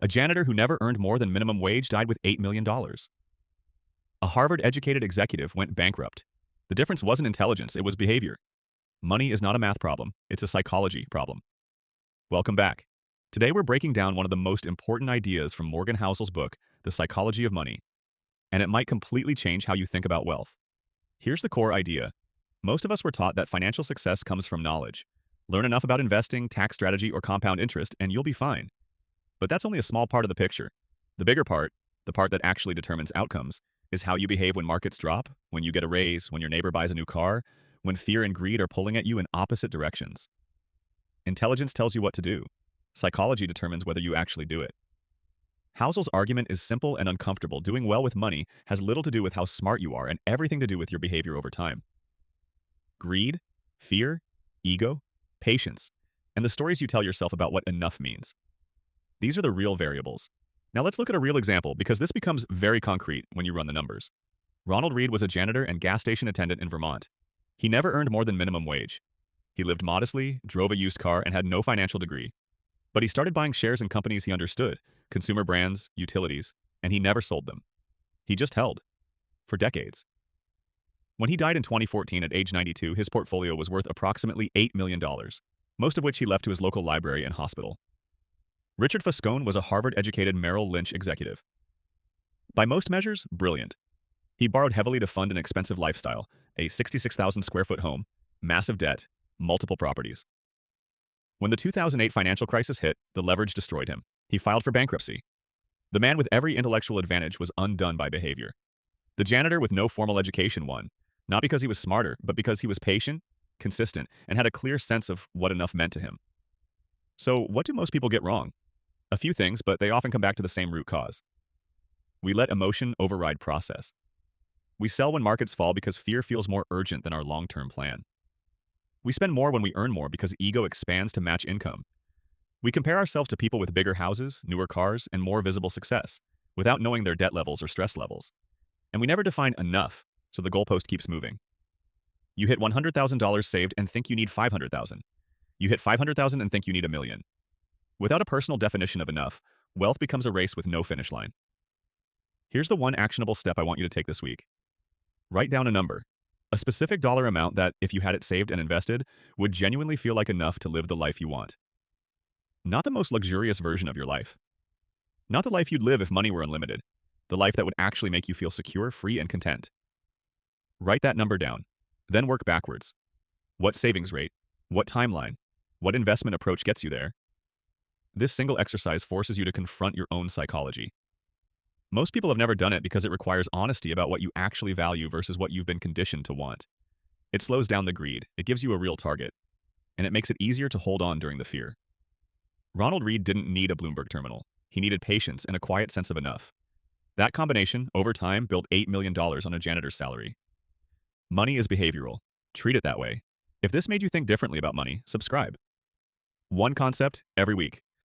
A janitor who never earned more than minimum wage died with $8 million. A Harvard-educated executive went bankrupt. The difference wasn't intelligence, it was behavior. Money is not a math problem, it's a psychology problem. Welcome back. Today we're breaking down one of the most important ideas from Morgan Housel's book, The Psychology of Money, and it might completely change how you think about wealth. Here's the core idea. Most of us were taught that financial success comes from knowledge. Learn enough about investing, tax strategy, or compound interest, and you'll be fine. But that's only a small part of the picture. The bigger part, the part that actually determines outcomes, is how you behave when markets drop, when you get a raise, when your neighbor buys a new car, when fear and greed are pulling at you in opposite directions. Intelligence tells you what to do. Psychology determines whether you actually do it. Housel's argument is simple and uncomfortable. Doing well with money has little to do with how smart you are and everything to do with your behavior over time. Greed, fear, ego, patience, and the stories you tell yourself about what enough means. These are the real variables. Now let's look at a real example because this becomes very concrete when you run the numbers. Ronald Reed was a janitor and gas station attendant in Vermont. He never earned more than minimum wage. He lived modestly, drove a used car, and had no financial degree. But he started buying shares in companies he understood, consumer brands, utilities, and he never sold them. He just held. For decades. When he died in 2014 at age 92, his portfolio was worth approximately $8 million, most of which he left to his local library and hospital. Richard Foscone was a Harvard-educated Merrill Lynch executive. By most measures, brilliant. He borrowed heavily to fund an expensive lifestyle, a 66,000 square foot home, massive debt, multiple properties. When the 2008 financial crisis hit, the leverage destroyed him. He filed for bankruptcy. The man with every intellectual advantage was undone by behavior. The janitor with no formal education won, not because he was smarter, but because he was patient, consistent, and had a clear sense of what enough meant to him. So, what do most people get wrong? A few things, but they often come back to the same root cause. We let emotion override process. We sell when markets fall because fear feels more urgent than our long-term plan. We spend more when we earn more because ego expands to match income. We compare ourselves to people with bigger houses, newer cars, and more visible success, without knowing their debt levels or stress levels. And we never define enough, so the goalpost keeps moving. You hit $100,000 saved and think you need $500,000. You hit $500,000 and think you need $1 million. Without a personal definition of enough, wealth becomes a race with no finish line. Here's the one actionable step I want you to take this week. Write down a number, a specific dollar amount that, if you had it saved and invested, would genuinely feel like enough to live the life you want. Not the most luxurious version of your life. Not the life you'd live if money were unlimited. The life that would actually make you feel secure, free, and content. Write that number down, then work backwards. What savings rate? What timeline? What investment approach gets you there? This single exercise forces you to confront your own psychology. Most people have never done it because it requires honesty about what you actually value versus what you've been conditioned to want. It slows down the greed, it gives you a real target, and it makes it easier to hold on during the fear. Ronald Reed didn't need a Bloomberg terminal. He needed patience and a quiet sense of enough. That combination, over time, built $8 million on a janitor's salary. Money is behavioral. Treat it that way. If this made you think differently about money, subscribe. One concept every week.